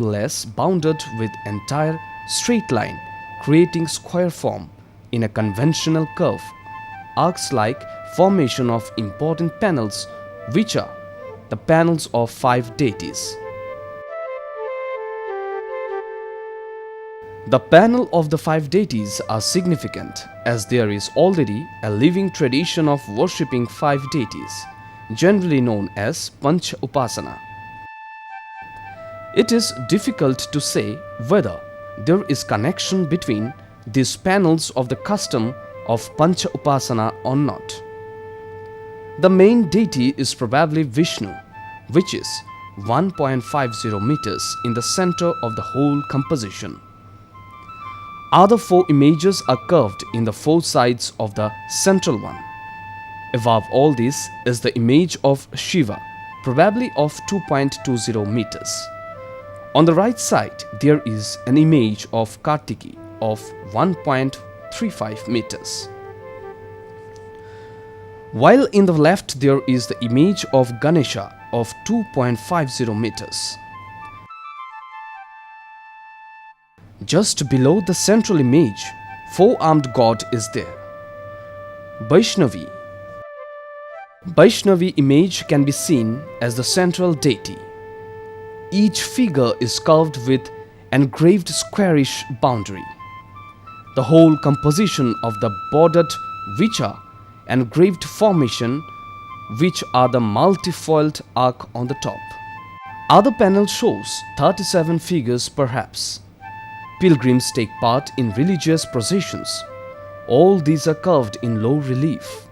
less bounded with entire straight line, creating square form in a conventional curve, arcs-like formation of important panels, which are the panels of 5 deities. The panel of the 5 deities are significant as there is already a living tradition of worshipping 5 deities, generally known as Panch Upasana. It is difficult to say whether there is connection between these panels of the custom of Pancha Upasana or not. The main deity is probably Vishnu, which is 1.50 meters in the center of the whole composition. Other 4 images are curved in the 4 sides of the central one. Above all this is the image of Shiva, probably of 2.20 meters. On the right side, there is an image of Kartiki of 1.35 meters. While in the left there is the image of Ganesha of 2.50 meters. Just below the central image, 4-armed god is there. Vaishnavi image can be seen as the central deity. Each figure is carved with engraved squarish boundary. The whole composition of the bordered which are engraved formation, which are the multifoiled arc on the top. Other panel shows 37 figures perhaps. Pilgrims take part in religious processions. All these are carved in low relief.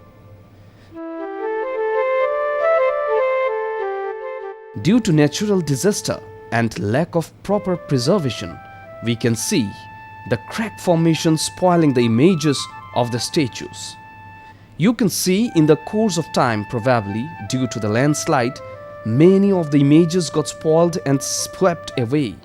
Due to natural disaster and lack of proper preservation, we can see the crack formation spoiling the images of the statues. You can see in the course of time, probably due to the landslide, many of the images got spoiled and swept away.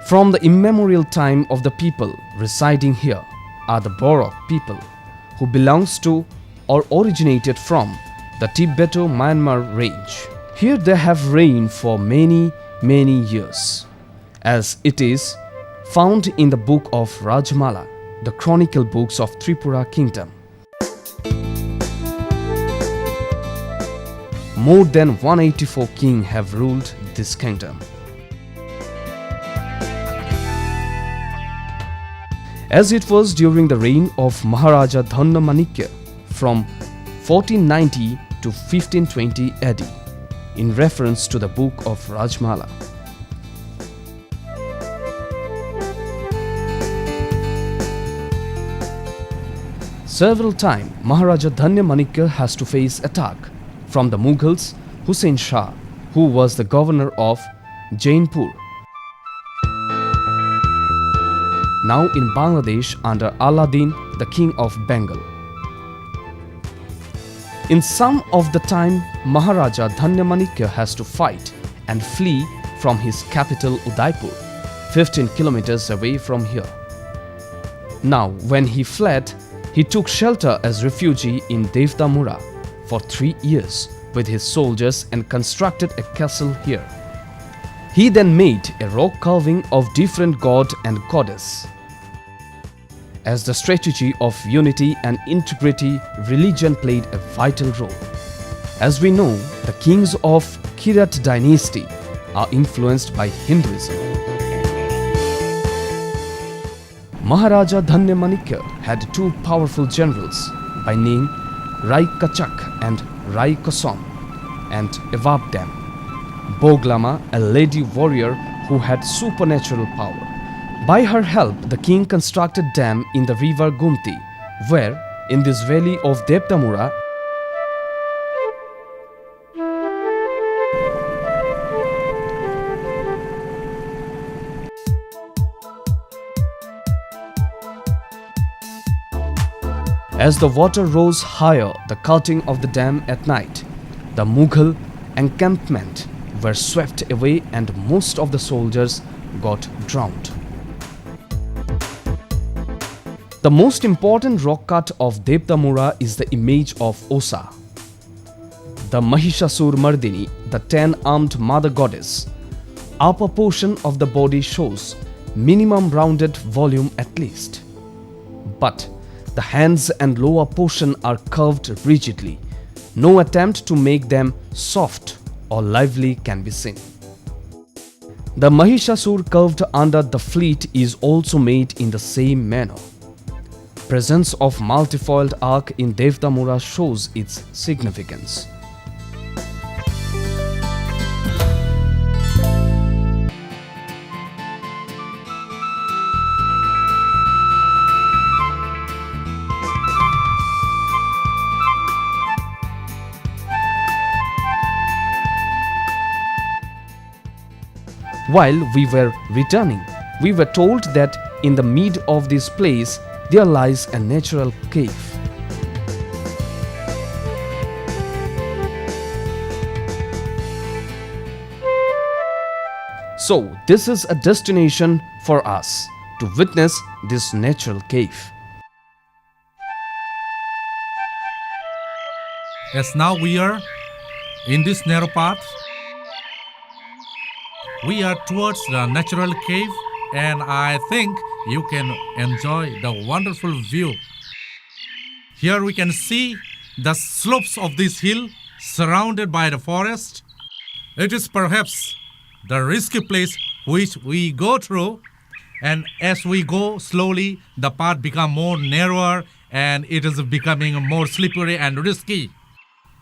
From the immemorial time of the people residing here are the Borok people, who belongs to or originated from the Tibeto-Myanmar range. Here they have reigned for many years, as it is found in the book of Rajmala, the chronicle books of Tripura kingdom. More than 184 kings have ruled this kingdom. As it was during the reign of Maharaja Dhanna Manikya from 1490 to 1520 AD, in reference to the book of Rajmala. Several times, Maharaja Dhanna Manikya has to face attack from the Mughals, Hussain Shah, who was the governor of Jainpur, now in Bangladesh under Aladdin, the king of Bengal. In some of the time, Maharaja Dhanna Manikya has to fight and flee from his capital Udaipur, 15 kilometers away from here. Now, when he fled, he took shelter as refugee in Devdamura for 3 years with his soldiers and constructed a castle here. He then made a rock carving of different god and goddess. As the strategy of unity and integrity, religion played a vital role. As we know, the kings of Kirat dynasty are influenced by Hinduism. Maharaja Dhanna Manikya had 2 powerful generals by name Rai Kachak and Rai Kosom, and above them Boglama, a lady warrior who had supernatural power. By her help, the king constructed dam in the river Gumti, where, in this valley of Devdamura, As the water rose higher, the cutting of the dam at night, the Mughal encampment were swept away and most of the soldiers got drowned. The most important rock cut of Devdamura is the image of Osa, the Mahishasur Mardini, the 10-armed mother goddess. Upper portion of the body shows minimum rounded volume at least, but the hands and lower portion are curved rigidly. No attempt to make them soft or lively can be seen. The Mahishasur curved under the fleet is also made in the same manner. Presence of multifoiled arc in Devdamura shows its significance. While we were returning, we were told that in the mid of this place there lies a natural cave. So this is a destination for us to witness this natural cave. Yes, now we are in this narrow path. We are towards the natural cave, and I think you can enjoy the wonderful view. Here we can see the slopes of this hill surrounded by the forest. It is perhaps the risky place which we go through, and as we go slowly, the path becomes more narrower and it is becoming more slippery and risky.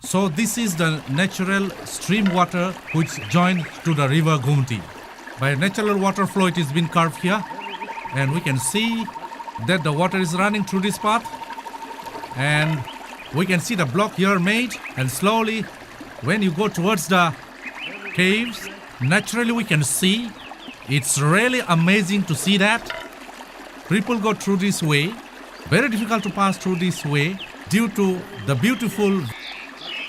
So this is the natural stream water which joins to the river Gumti. By natural water flow it is been carved here, and we can see that the water is running through this path, and we can see the block here made, and slowly when you go towards the caves, naturally we can see. It's really amazing to see that. People go through this way. Very difficult to pass through this way due to the beautiful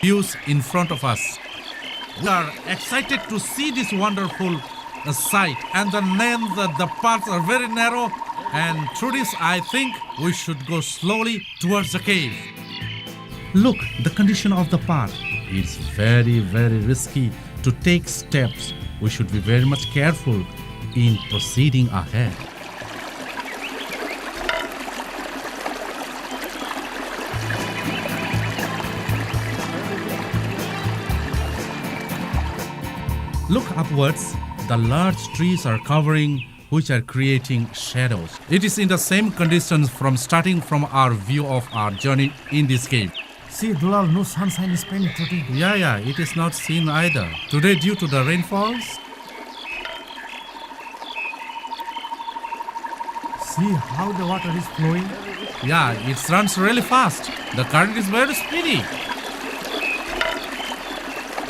views in front of us. We are excited to see this wonderful sight, and the paths are very narrow, and through this I think we should go slowly towards the cave. Look, the condition of the path is very, very risky to take steps. We should be very much careful in proceeding ahead. Look upwards, the large trees are covering, which are creating shadows. It is in the same conditions from starting from our view of our journey in this cave. See, Dulal, no sunshine is penetrating. Yeah, it is not seen either. Today, due to the rainfalls. See how the water is flowing. Yeah, it runs really fast. The current is very speedy.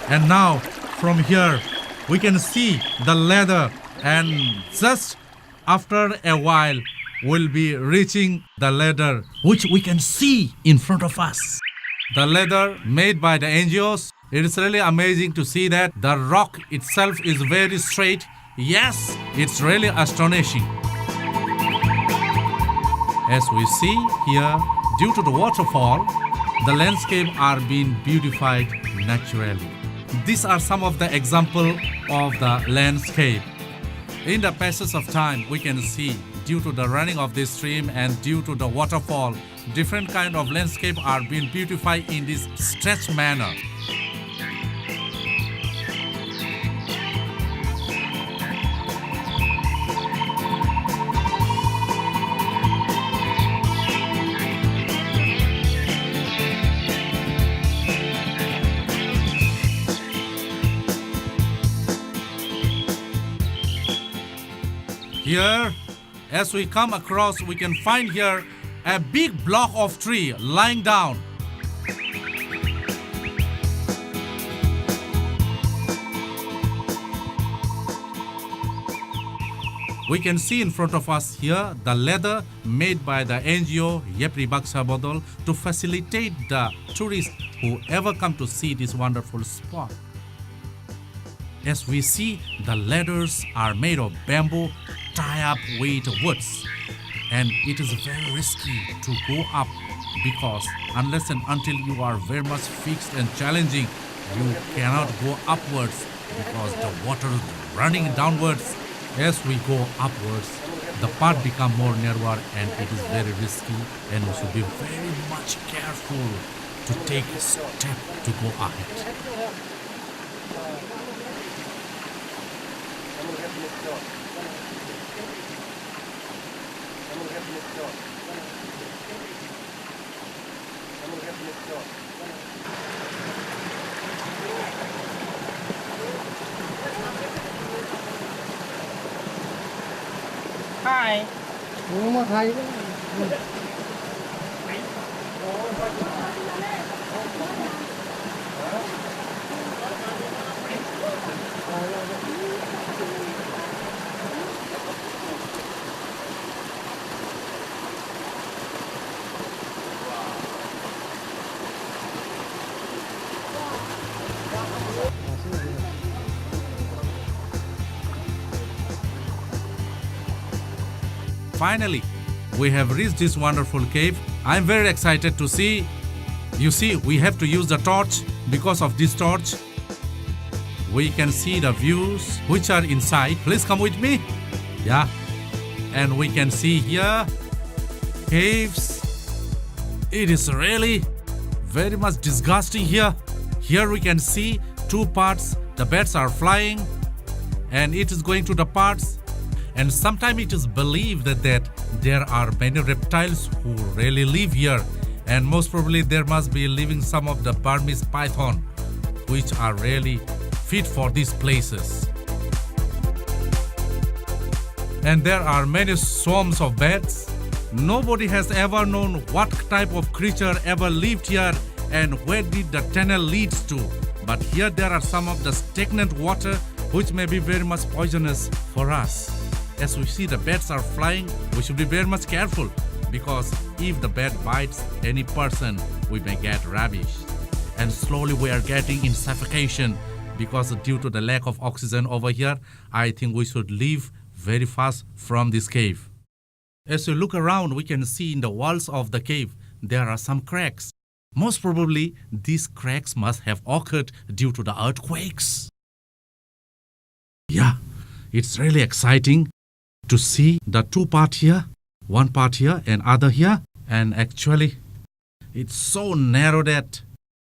And now, from here, we can see the ladder, and just after a while, we'll be reaching the ladder, which we can see in front of us. The ladder made by the NGOs. It is really amazing to see that the rock itself is very straight. Yes, it's really astonishing. As we see here, due to the waterfall, the landscape are being beautified naturally. These are some of the examples of the landscape. In the passage of time, we can see, due to the running of this stream and due to the waterfall, different kind of landscape are being beautified in this stretched manner. Here, as we come across, we can find here a big block of tree lying down. We can see in front of us here the leather made by the NGO Yepri Baksa Bodol to facilitate the tourists who ever come to see this wonderful spot. As we see, the ladders are made of bamboo tied up with woods, and it is very risky to go up because unless and until you are very much fixed and challenging, you cannot go upwards because the water is running downwards. As we go upwards, the path become more narrower and it is very risky, and we should be very much careful to take a step to go ahead. Hi. Finally, we have reached this wonderful cave. I'm very excited to see. You see, we have to use the torch. Because of this torch, we can see the views which are inside. Please come with me. Yeah. And we can see here caves. It is really very much disgusting here. Here we can see two parts. The birds are flying and it is going to the parts. And sometimes it is believed that there are many reptiles who really live here. And most probably there must be living some of the Burmese python, which are really fit for these places. And there are many swarms of bats. Nobody has ever known what type of creature ever lived here and where did the tunnel leads to. But here there are some of the stagnant water which may be very much poisonous for us. As we see the bats are flying, we should be very much careful because if the bat bites any person, we may get ravished. And slowly we are getting in suffocation because due to the lack of oxygen over here, I think we should leave very fast from this cave. As we look around, we can see in the walls of the cave, there are some cracks. Most probably, these cracks must have occurred due to the earthquakes. Yeah, it's really exciting to see the two parts here, one part here and other here. And actually, it's so narrow that